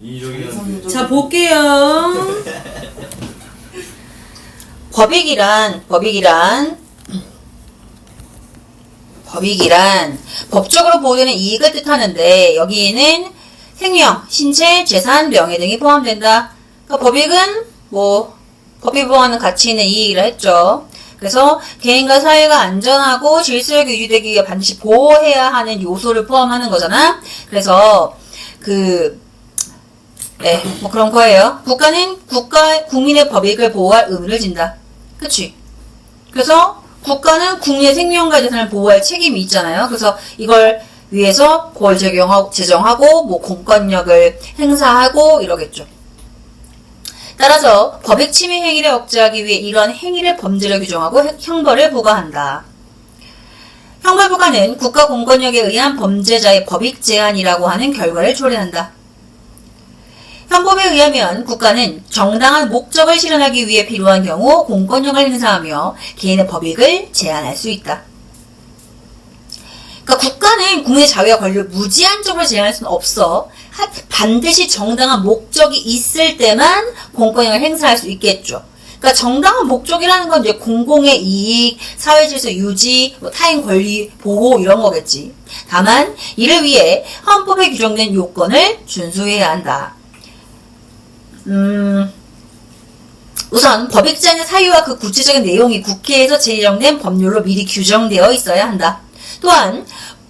인위적이라는 자, 볼게요. 법익이란 법적으로 보호되는 이익을 뜻하는데 여기에는 생명, 신체, 재산, 명예 등이 포함된다. 그러니까 법익은 뭐 법이 보호하는 가치 있는 이익이라 했죠. 그래서 개인과 사회가 안전하고 질서가 유지되기 위해 반드시 보호해야 하는 요소를 포함하는 거잖아. 그래서 뭐 그런 거예요. 국가는 국민의 법익을 보호할 의무를 진다. 그치? 그래서 국가는 국민의 생명과 재산을 보호할 책임이 있잖아요. 그래서 이걸 위해서 법을 제정하고 뭐 공권력을 행사하고 이러겠죠. 따라서 법익 침해 행위를 억제하기 위해 이러한 행위를 범죄로 규정하고 형벌을 부과한다. 형벌 부과는 국가 공권력에 의한 범죄자의 법익 제한이라고 하는 결과를 초래한다. 형법에 의하면 국가는 정당한 목적을 실현하기 위해 필요한 경우 공권력을 행사하며 개인의 법익을 제한할 수 있다. 그러니까 국가는 국민의 자유와 권리를 무제한적으로 제한할 수는 없어. 반드시 정당한 목적이 있을 때만 공권력을 행사할 수 있겠죠. 그러니까 정당한 목적이라는 건 이제 공공의 이익, 사회 질서 유지, 타인 권리 보호 이런 거겠지. 다만 이를 위해 헌법에 규정된 요건을 준수해야 한다. 우선 법익 제한의 사유와 그 구체적인 내용이 국회에서 제정된 법률로 미리 규정되어 있어야 한다. 또한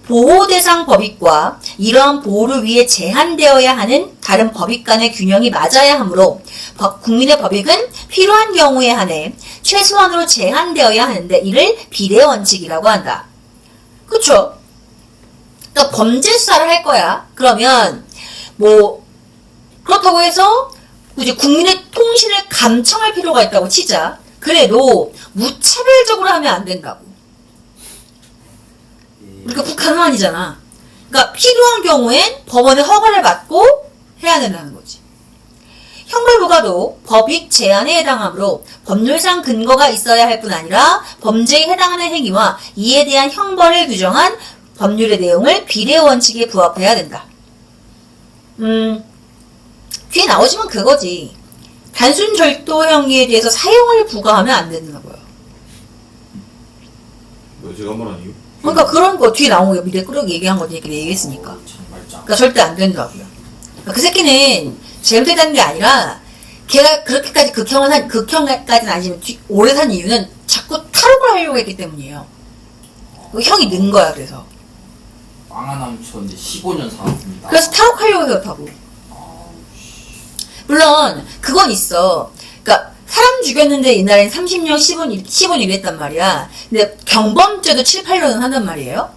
보호 대상 법익과 이러한 보호를 위해 제한되어야 하는 다른 법익 간의 균형이 맞아야 하므로 국민의 법익은 필요한 경우에 한해 최소한으로 제한되어야 하는데 이를 비례 원칙이라고 한다. 그쵸? 그러니까 범죄 수사를 할 거야. 그러면 뭐 그렇다고 해서 이제 국민의 통신을 감청할 필요가 있다고 치자. 그래도 무차별적으로 하면 안 된다고. 그러니까 북한은 아니잖아. 그러니까 필요한 경우엔 법원의 허가를 받고 해야 된다는 거지. 형벌부과도 법익 제한에 해당하므로 법률상 근거가 있어야 할 뿐 아니라 범죄에 해당하는 행위와 이에 대한 형벌을 규정한 법률의 내용을 비례 원칙에 부합해야 된다. 뒤에 나오지만 그거지. 단순 절도 행위에 대해서 사형을 부과하면 안 된다고요. 뭐 제가 한 번 아니에요? 그러니까 그런 거 뒤에 나온 거 미래 끌어 얘기한 거 얘기 얘기했으니까. 그러니까 절대 안 된다고요. 그러니까 그 새끼는 잘못했다는 게 아니라 걔가 그렇게까지 극형까지는 아니지만 오래 산 이유는 자꾸 탈옥을 하려고 했기 때문이에요. 그 형이 는 거야. 그래서. 빵 하나 묻혔는데 15년 살았습니다. 그래서 탈옥하려고 해서 타고. 물론 그건 있어. 그러니까 사람 죽였는데 옛날엔 30년 10원 이랬단 말이야. 근데 경범죄도 7, 8년은 한단 말이에요.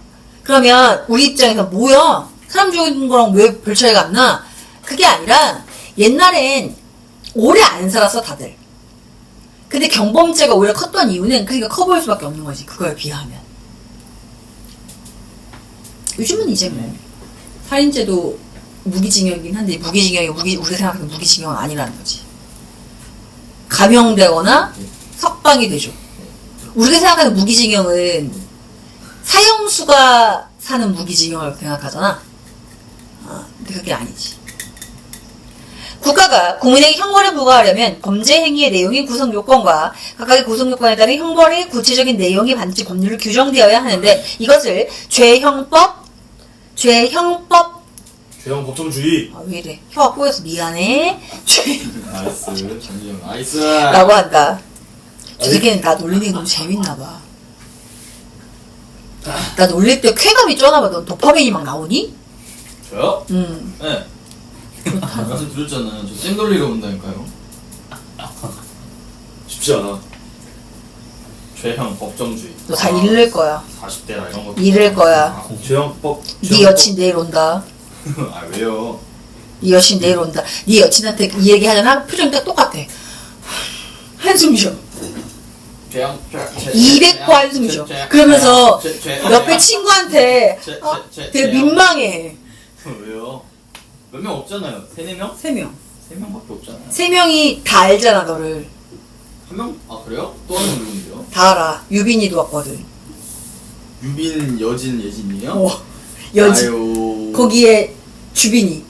그러면 우리 입장에서 뭐야? 사람 죽인 거랑 왜 별 차이가 안 나? 그게 아니라 옛날엔 오래 안 살았어 다들. 근데 경범죄가 오히려 컸던 이유는 그러니까 커 보일 수밖에 없는 거지. 그거에 비하면. 요즘은 이제 뭐 살인죄도 무기징역이긴 한데 우리가 생각하는 무기징역은 아니라는 거지. 감형되거나 석방이 되죠. 우리가 생각하는 무기징역은 사형수가 사는 무기징역을 생각하잖아. 근데 그게 아니지. 국가가 국민에게 형벌을 부과하려면 범죄 행위의 내용인 구성 요건과 각각의 구성 요건에 따른 형벌의 구체적인 내용이 반드시 법률로 규정되어야 하는데 이것을 죄형법 죄형법정주의. 왜 이래? 혀가 꼬여서 미안해. 나이스. 정지영 나이스. 라고 한다. 저 새끼는 나 놀리는 게 너무 재밌나봐. 나 놀릴 때 쾌감이 쩌나봐. 넌 도파민이 막 나오니? 저요? 응. 네. 말씀드렸잖아요. 저 쌩 돌리러 온다니까요. 쉽지 않아. 죄형 법정주의. 너 다 잃을 거야. 40대라 이런 거. 잃을 거야. 죄형법. 네 여친 내일 온다. 아 왜요? 네 여친 내일 온다. 네 여친한테 이 얘기 하잖아. 표정이 딱 똑같아. 한숨 쉬어. 죄형 200호 한숨 쉬어. 그러면서 옆에 친구한테 되게 민망해. 왜요? 몇 명 없잖아요. 3, 4명? 3명. 3명밖에 없잖아요. 3명이 다 알잖아 너를. 한 명? 아 그래요? 또 한 명 누군데요? 다 알아. 유빈이도 왔거든. 유빈, 여진, 예진이요? 여진. 아유. 거기에 주빈이.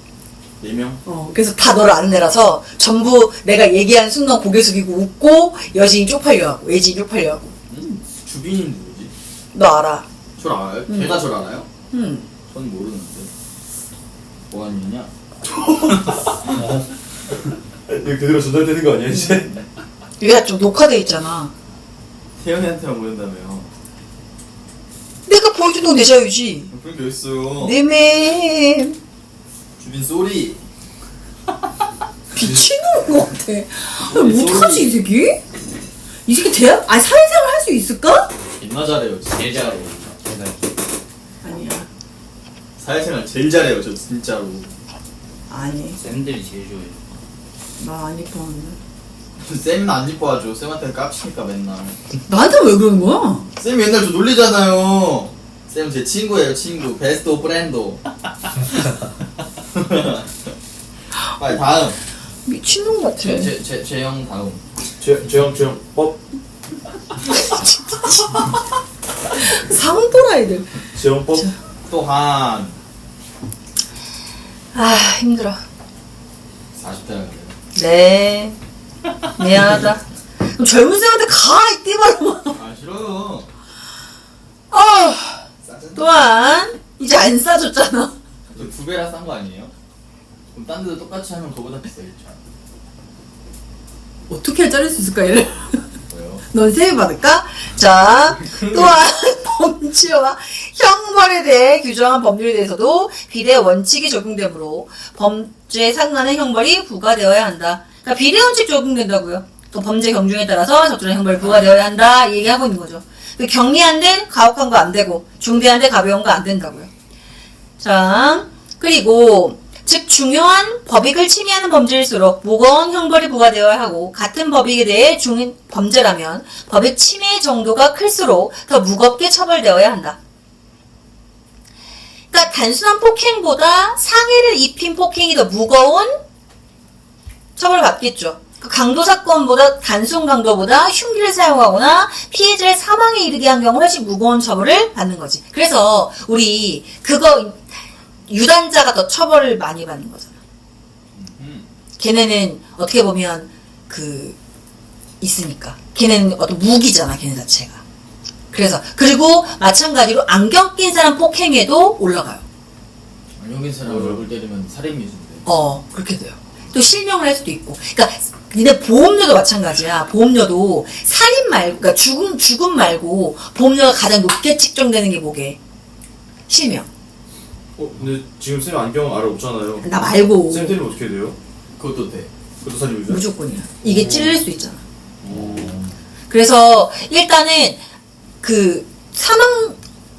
4명? 그래서 다 너를 아는 애라서 전부 내가 얘기하는 순간 고개 숙이고 웃고 여진이 쪽팔려 하고 예진이 쪽팔려 하고. 주빈이 누구지? 너 알아. 절 알아요? 걔가 절 알아요? 응. 전 모르는데. 뭐가 있냐? 이거 그대로 전달되는 거 아니야 이제? 이게 좀 녹화돼 있잖아. 태연이한테만 보낸다며요. 내가 보여준 건 내 자유지. 그렇게 있어요. 네매 주빈 쏘리. 미친놈인 것 같아. 아니, 어떡하지 이 새끼? 이 새끼 대학 사회생활 할 수 있을까? 존나 잘해요. 제일 잘해요. 아니야. 사회생활 제일 잘해요. 저 진짜로. 아니. 쌤들이 제일 좋아해요. 나 안 이뻐하는데. 쌤은 안 이뻐하죠. 쌤한테 깝치니까 맨날. 나한테 왜 그러는 거야? 쌤 맨날 저 놀리잖아요. 쌤 제 친구예요. 친구. 베스트 오브 프렌드. 빨리 다음. 미친놈 같아. 재영 다음. 죄형 법. 상도라이들. 재형법. 또한 아 힘들어. 40대가 돼요. 네. 미안하다. 그럼 젊은 쌤한테 가, 이 띠발로. 아 싫어요. 또한, 이제 안 싸줬잖아. 저 2배라 싼 거 아니에요? 그럼 딴 데도 똑같이 하면 그거보다 비싸겠죠. 어떻게 자를 수 있을까, 얘를? 왜요? 넌 세배 받을까? 자, 또한, 범죄와 형벌에 대해 규정한 법률에 대해서도 비례 원칙이 적용되므로 범죄에 상관한 형벌이 부과되어야 한다. 그러니까 비례 원칙 적용된다고요. 또 범죄 경중에 따라서 적절한 형벌이 부과되어야 한다. 이 얘기하고 있는 거죠. 경미한 데 가혹한 거 안 되고 중대한 데 가벼운 거 안 된다고요. 자, 그리고 즉 중요한 법익을 침해하는 범죄일수록 무거운 형벌이 부과되어야 하고 같은 법익에 대해 중인 범죄라면 법익 침해 정도가 클수록 더 무겁게 처벌되어야 한다. 그러니까 단순한 폭행보다 상해를 입힌 폭행이 더 무거운 처벌을 받겠죠. 강도 사건보다 단순 강도보다 흉기를 사용하거나 피해자의 사망에 이르게 한 경우 훨씬 무거운 처벌을 받는 거지. 그래서 우리 그거 유단자가 더 처벌을 많이 받는 거잖아. 걔네는 어떻게 보면 있으니까. 걔네는 어떤 무기잖아, 걔네 자체가. 그래서 그리고 마찬가지로 안경 낀 사람 폭행에도 올라가요. 안경 낀 사람 얼굴 때리면 살인미수인데. 그렇게 돼요. 또 실명을 할 수도 있고. 그러니까 니네 보험료도 마찬가지야. 보험료도 살인 말고, 그러니까 죽음 말고 보험료가 가장 높게 측정되는 게 뭐게? 실명. 근데 지금 쌤 안경 알아 없잖아요. 나 말고 쌤 때리면 어떻게 돼요? 그것도 돼. 그것도 살인미수? 무조건이야. 이게 찔릴 수 있잖아. 그래서 일단은 사망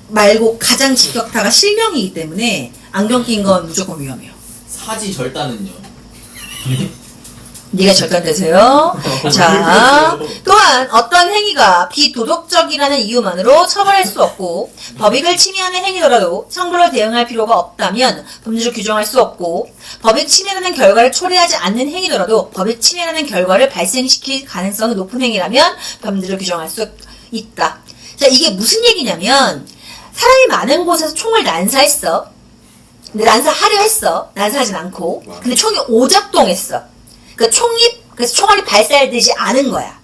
말고 가장 직격타가 실명이기 때문에 안경 낀 건 무조건 위험해요. 사지 절단은요? 네가 절단되세요. 자, 또한 어떤 행위가 비도덕적이라는 이유만으로 처벌할 수 없고 법익을 침해하는 행위더라도 형벌로 대응할 필요가 없다면 법률로 규정할 수 없고 법익 침해라는 결과를 초래하지 않는 행위더라도 법익 침해라는 결과를 발생시킬 가능성이 높은 행위라면 법률로 규정할 수 있다. 자, 이게 무슨 얘기냐면 사람이 많은 곳에서 총을 난사했어. 근데 난사하려 했어. 난사하진 않고. 근데 총이 오작동했어. 그래서 총알이 발사되지 않은 거야.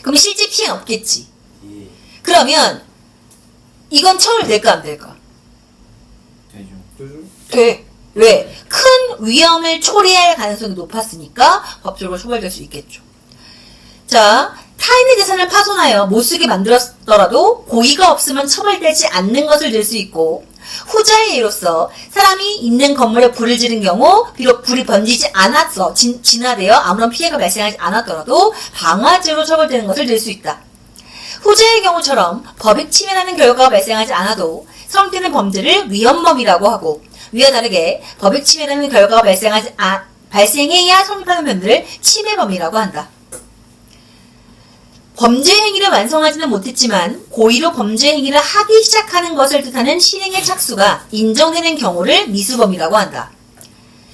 그럼 실제 피해는 없겠지. 그러면 이건 처벌될까 안 될까? 되죠. 돼. 왜? 큰 위험을 초래할 가능성이 높았으니까 법적으로 처벌될 수 있겠죠. 자, 타인의 재산을 파손하여 못쓰게 만들었더라도 고의가 없으면 처벌되지 않는 것을 들 수 있고 후자의 예로서 사람이 있는 건물에 불을 지른 경우 비록 불이 번지지 않았어 진화되어 아무런 피해가 발생하지 않았더라도 방화죄로 처벌되는 것을 들 수 있다. 후자의 경우처럼 법익 침해라는 결과가 발생하지 않아도 성립되는 범죄를 위헌범이라고 하고 위와 다르게 법익 침해라는 결과가 발생해야 성립하는 범죄를 침해범이라고 한다. 범죄 행위를 완성하지는 못했지만 고의로 범죄 행위를 하기 시작하는 것을 뜻하는 실행의 착수가 인정되는 경우를 미수범이라고 한다.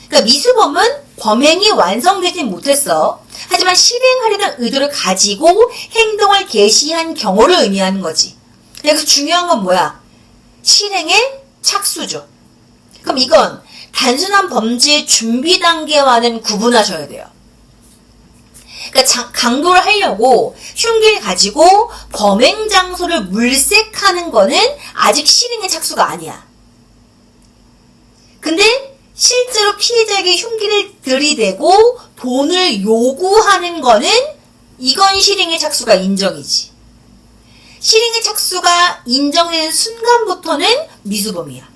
그러니까 미수범은 범행이 완성되지 못했어. 하지만 실행하려는 의도를 가지고 행동을 개시한 경우를 의미하는 거지. 여기서 중요한 건 뭐야? 실행의 착수죠. 그럼 이건 단순한 범죄의 준비 단계와는 구분하셔야 돼요. 그러니까 강도를 하려고 흉기를 가지고 범행 장소를 물색하는 거는 아직 실행의 착수가 아니야. 근데 실제로 피해자에게 흉기를 들이대고 돈을 요구하는 거는 이건 실행의 착수가 인정이지. 실행의 착수가 인정되는 순간부터는 미수범이야.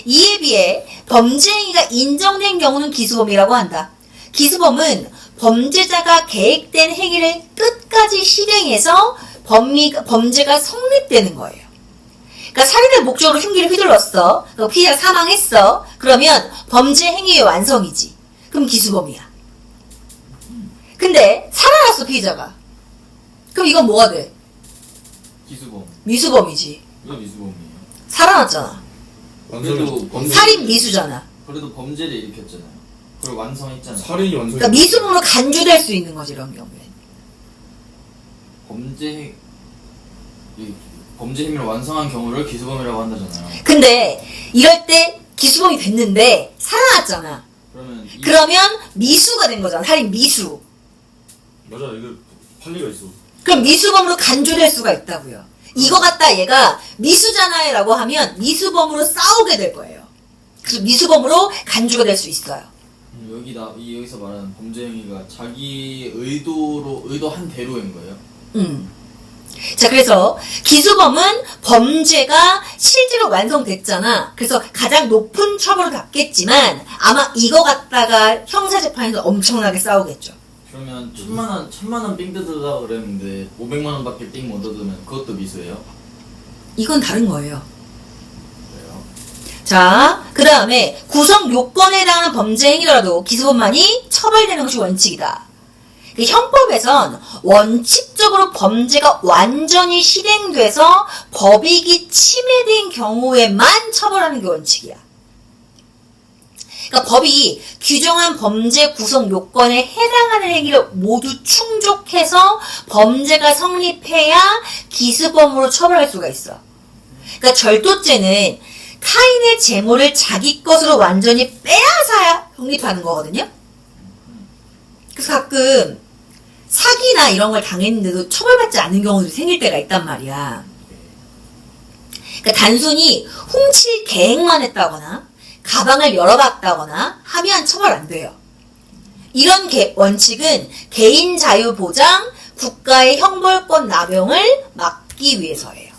이에 비해 범죄 행위가 인정된 경우는 기수범이라고 한다. 기수범은 범죄자가 계획된 행위를 끝까지 실행해서 범죄가 성립되는 거예요. 그러니까 살인의 목적으로 흉기를 휘둘렀어. 피해자가 사망했어. 그러면 범죄 행위의 완성이지. 그럼 기수범이야. 근데 살아났어, 피해자가. 그럼 이건 뭐가 돼? 기수범. 미수범이지. 왜 미수범이에요? 살아났잖아. 그래도 범죄, 살인 미수잖아. 그래도 범죄를 일으켰잖아요. 그걸 완성했잖아요. 살인이 완성이. 그러니까 미수범으로 간주될 수 있는 거지, 이런 경우엔. 범죄 행위를 완성한 경우를 기수범이라고 한다잖아요. 근데 이럴 때 기수범이 됐는데 살아났잖아. 그러면 미수가 된 거잖아. 살인 미수. 맞아, 이거 판례가 있어. 그럼 미수범으로 간주될 수가 있다고요. 이거 갖다 얘가 미수잖아요 라고 하면 미수범으로 싸우게 될 거예요. 그래서 미수범으로 간주가 될 수 있어요. 여기서 말하는 범죄 행위가 자기 의도한 대로인 거예요? 자, 그래서 기수범은 범죄가 실제로 완성됐잖아. 그래서 가장 높은 처벌을 받겠지만 아마 이거 갖다가 형사재판에서 엄청나게 싸우겠죠. 그러면 천만 원 삥 뜯으라 그랬는데 500만 원밖에 삥 못 얻으면 그것도 미수예요? 이건 다른 거예요. 그래요? 자, 그 다음에 구성 요건에 해당하는 범죄 행위라도 기수범만이 처벌되는 것이 원칙이다. 형법에선 원칙적으로 범죄가 완전히 실행돼서 법익이 침해된 경우에만 처벌하는 게 원칙이야. 그러니까 법이 규정한 범죄 구성 요건에 해당하는 행위를 모두 충족해서 범죄가 성립해야 기수범으로 처벌할 수가 있어. 그러니까 절도죄는 타인의 재물을 자기 것으로 완전히 빼앗아야 성립하는 거거든요. 그래서 가끔 사기나 이런 걸 당했는데도 처벌받지 않는 경우도 생길 때가 있단 말이야. 그러니까 단순히 훔칠 계획만 했다거나 가방을 열어봤다거나 하면 처벌 안 돼요. 이런 원칙은 개인 자유 보장, 국가의 형벌권 남용을 막기 위해서예요.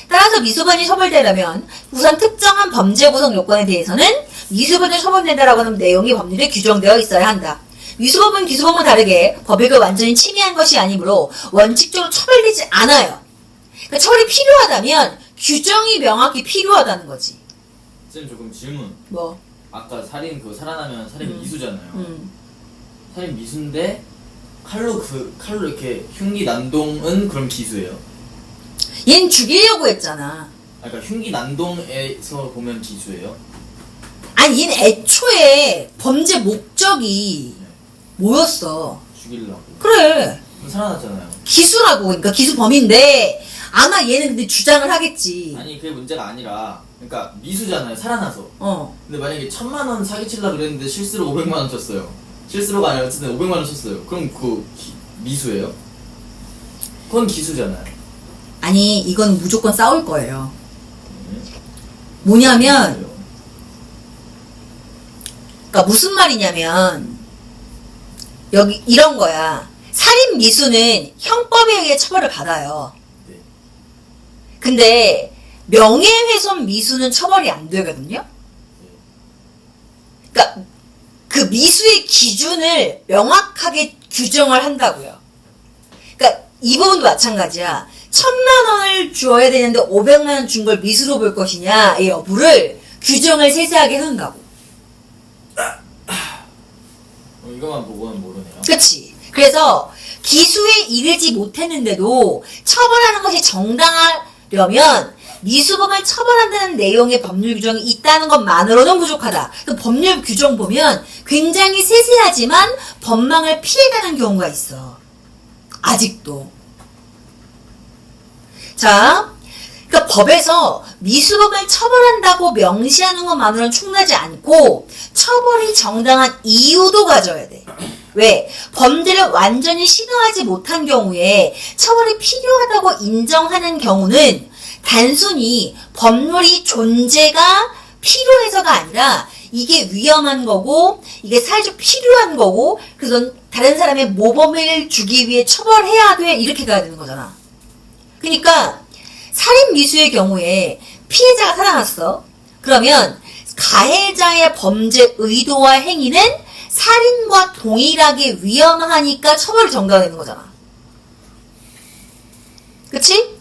따라서 미수범이 처벌되려면 우선 특정한 범죄 구성 요건에 대해서는 미수범이 처벌된다라고 하는 내용이 법률에 규정되어 있어야 한다. 미수범은 기수범과 다르게 법익을 완전히 침해한 것이 아니므로 원칙적으로 처벌되지 않아요. 그러니까 처벌이 필요하다면 규정이 명확히 필요하다는 거지. 쌤 조금 질문. 뭐? 아까 살아나면 살인 미수잖아요. 살인 미수인데 칼로 이렇게 흉기 난동은 그럼 기수예요? 얘는 죽이려고 했잖아. 그러니까 흉기 난동에서 보면 기수예요? 아니 얘는 애초에 범죄 목적이 뭐였어? 죽이려고. 그래. 그럼 살아났잖아요. 기수라고. 그러니까 기수범인데 아마 얘는 근데 주장을 하겠지. 아니 그게 문제가 아니라 그러니까 미수잖아요. 살아나서. 어. 근데 만약에 1000만 원 사기치려고 그랬는데 실수로 500만 원 쳤어요. 실수로가 아니라 어쨌든 500만 원 쳤어요. 그럼 미수예요? 그건 기수잖아요. 아니 이건 무조건 싸울 거예요. 뭐냐면 그러니까 무슨 말이냐면 여기 이런 거야. 살인 미수는 형법에 의해 처벌을 받아요. 네. 근데 명예훼손 미수는 처벌이 안 되거든요. 그러니까 그 미수의 기준을 명확하게 규정을 한다고요. 그러니까 이 부분도 마찬가지야. 1000만 원을 줘야 되는데 500만 원 준 걸 미수로 볼 것이냐의 여부를 규정을 세세하게 해놓는다고. 이것만 보고는 모르네요. 그치? 그래서 기수에 이르지 못했는데도 처벌하는 것이 정당하려면 미수범을 처벌한다는 내용의 법률 규정이 있다는 것만으로는 부족하다. 그 법률 규정 보면 굉장히 세세하지만 법망을 피해가는 경우가 있어. 아직도. 자, 그러니까 법에서 미수범을 처벌한다고 명시하는 것만으로는 충분하지 않고 처벌이 정당한 이유도 가져야 돼. 왜? 범죄를 완전히 신호하지 못한 경우에 처벌이 필요하다고 인정하는 경우는 단순히 법률이 존재가 필요해서가 아니라 이게 위험한 거고 이게 사회적 필요한 거고 그래서 다른 사람의 모범을 주기 위해 처벌해야 돼 이렇게 가야 되는 거잖아. 그러니까 살인 미수의 경우에 피해자가 살아났어. 그러면 가해자의 범죄 의도와 행위는 살인과 동일하게 위험하니까 처벌이 정당화되는 거잖아. 그치?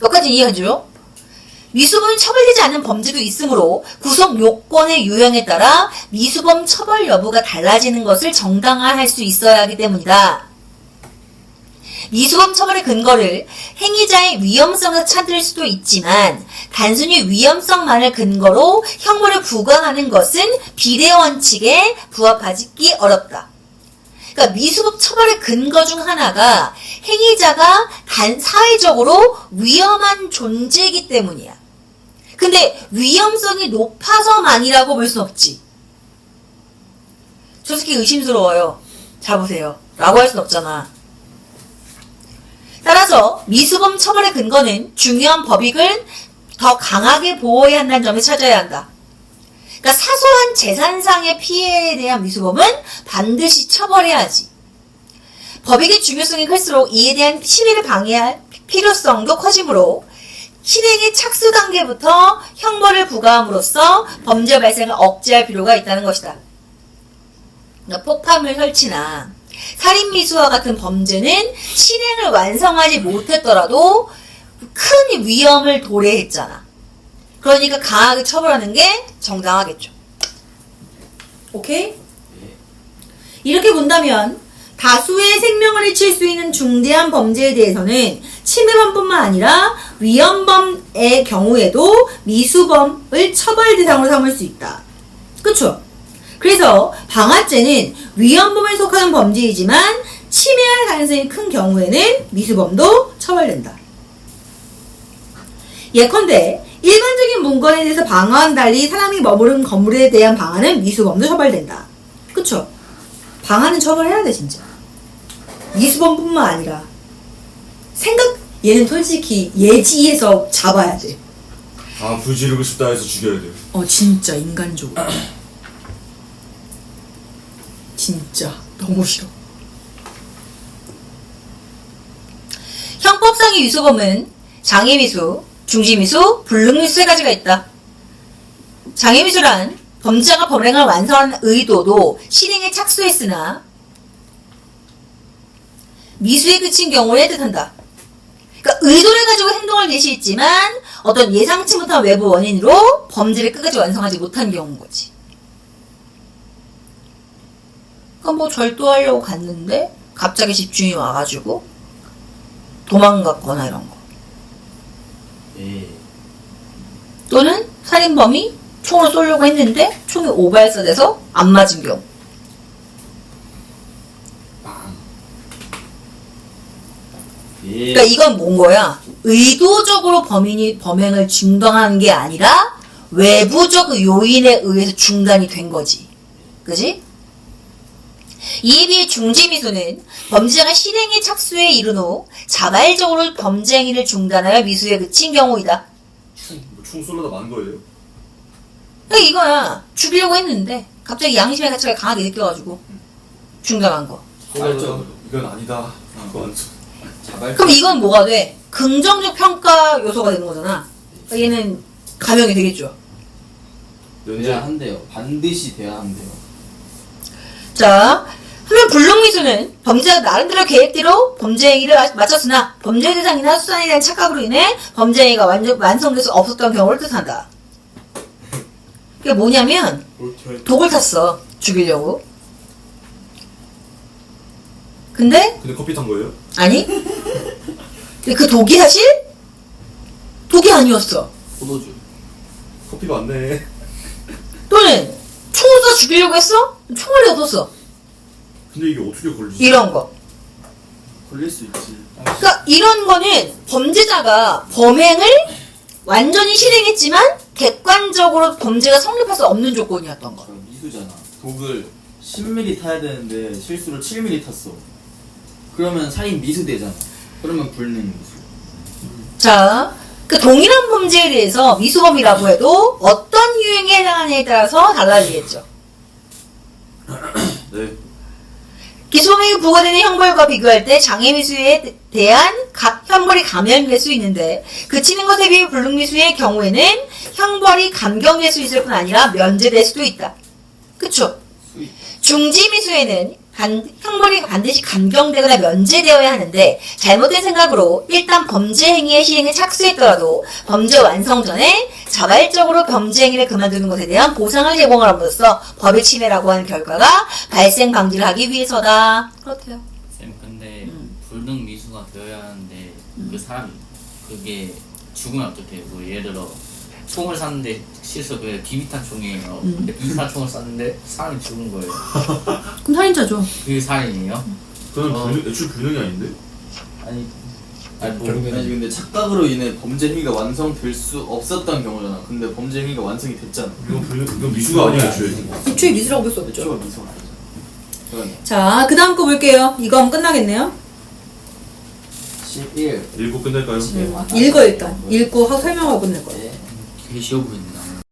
여기까지 이해하죠? 미수범이 처벌되지 않는 범죄도 있으므로 구속 요건의 유형에 따라 미수범 처벌 여부가 달라지는 것을 정당화할 수 있어야 하기 때문이다. 미수범 처벌의 근거를 행위자의 위험성에서 찾을 수도 있지만 단순히 위험성만을 근거로 형벌을 부과하는 것은 비례 원칙에 부합하기 어렵다. 그러니까 미수범 처벌의 근거 중 하나가 행위자가 사회적으로 위험한 존재이기 때문이야. 근데 위험성이 높아서만이라고 볼 순 없지. 저 새끼 의심스러워요. 잡으세요. 라고 할 순 없잖아. 따라서 미수범 처벌의 근거는 중요한 법익을 더 강하게 보호해야 한다는 점을 찾아야 한다. 그러니까 사소한 재산상의 피해에 대한 미수범은 반드시 처벌해야지. 법익의 중요성이 클수록 이에 대한 시비를 방해할 필요성도 커지므로 실행의 착수 단계부터 형벌을 부과함으로써 범죄 발생을 억제할 필요가 있다는 것이다. 그러니까 폭파물 설치나 살인미수와 같은 범죄는 실행을 완성하지 못했더라도 큰 위험을 도래했잖아. 그러니까 강하게 처벌하는 게 정당하겠죠. 오케이? 이렇게 본다면 다수의 생명을 해칠 수 있는 중대한 범죄에 대해서는 침해범뿐만 아니라 위헌범의 경우에도 미수범을 처벌 대상으로 삼을 수 있다. 그쵸? 그래서 방화죄는 위헌범에 속하는 범죄이지만 침해할 가능성이 큰 경우에는 미수범도 처벌된다. 예컨대 일반적인 문건에 대해서 방화와는 달리 사람이 머무른 건물에 대한 방화는 미수범도 처벌된다. 그쵸? 방화는 처벌해야 돼 진짜. 미수범뿐만 아니라 얘는 솔직히 예지에서 잡아야 돼. 아, 불 지르고 싶다 해서 죽여야 돼요. 진짜 인간적으로. 진짜 너무 싫어. 형법상의 미수범은 장애미수, 중지미수, 불능미수 세 가지가 있다. 장애미수란 범죄자가 범행을 완성하는 의도도 실행에 착수했으나 미수에 그친 경우에 뜻한다. 그러니까 의도를 가지고 행동을 개시했지만 어떤 예상치 못한 외부 원인으로 범죄를 끝까지 완성하지 못한 경우인 거지. 그러니까 뭐 절도하려고 갔는데 갑자기 집주인이 와가지고 도망갔거나 이런 거. 예. 또는 살인범이 총을 쏘려고 했는데 총이 오발사돼서 안 맞은 경우. 예. 그러니까 이건 뭔 거야? 의도적으로 범인이 범행을 중단한 게 아니라 외부적 요인에 의해서 중단이 된 거지. 그지? 이에 비해 중지미수는 범죄자가 실행에 착수에 이른 후 자발적으로 범죄 행위를 중단하여 미수에 그친 경우이다. 총 쏠려다 만 거예요? 그러니까 이거야. 죽이려고 했는데 갑자기 양심의 가치가 강하게 느껴가지고 중단한 거. 자발적으로. 이건 아니다. 그거 안 쳐. 자발. 그럼 이건 뭐가 돼? 긍정적 평가 요소가 되는 거잖아. 그러니까 얘는 감형이 되겠죠. 돼야 한대요. 반드시 돼야 한대요. 자, 한편 불능미수는 범죄자가 나름대로 계획대로 범죄 행위를 마쳤으나 범죄 대상이나 수단에 대한 착각으로 인해 범죄 행위가 완성될 수 없었던 경우를 뜻한다. 그게 뭐냐면 독을 탔어. 죽이려고. 근데 커피 탄 거예요? 아니? 근데 그 독이 사실 독이 아니었어. 포도주. 커피 맞네. 또는 총을 쏴 죽이려고 했어? 총알이 없었어. 근데 이게 어떻게 걸리지? 이런 거. 걸릴 수 있지. 그러니까 이런 거는 범죄자가 범행을 완전히 실행했지만 객관적으로 범죄가 성립할 수 없는 조건이었던 거. 미수잖아. 독을 10ml 타야 되는데 실수로 7ml 탔어. 그러면 살인 미수되잖아. 그러면 불능 미수. 자, 그 동일한 범죄에 대해서 미수범이라고 해도 어떤 유형에 해당하느냐에 따라서 달라지겠죠. 네. 기소범에게 부과되는 형벌과 비교할 때 장애미수에 대한 각 형벌이 감형될 수 있는데 그치는 것에 비해 불능미수의 경우에는 형벌이 감경될 수 있을 뿐 아니라 면제될 수도 있다. 그쵸? 중지미수에는 형벌이 반드시 감경되거나 면제되어야 하는데 잘못된 생각으로 일단 범죄 행위의 시행에 착수했더라도 범죄 완성 전에 자발적으로 범죄 행위를 그만두는 것에 대한 보상을 제공함으로써 법의 침해라고 하는 결과가 발생 방지를 하기 위해서다. 그렇대요. 쌤 근데 불능 미수가 되어야 하는데 그 사람 그게 죽으면 어떡해요? 뭐 예를 들어 총을 쐈는데 실수 그 비비탄 총이에요. 근데 비비탄 총을 쐈는데 사람이 죽은 거예요. 그럼 살인자죠. 그게 살인이에요? 그건 애초에 불능이 아닌데? 아니 근데 착각으로 인해 범죄 행위가 완성될 수 없었던 경우잖아. 근데 범죄 행위가 완성이 됐잖아. 이건 미수가 아니야 애초에. 애초에 미수라고 볼 수 없죠. 애초가 미수가 아니잖아. 그건 자, 그 다음 거 볼게요. 이거 하면 끝나겠네요. 11. 읽고 끝낼까요? 읽어 일단. 읽고 하고 설명하고 끝낼 거예요. 네. 되게 쉬워 보인다.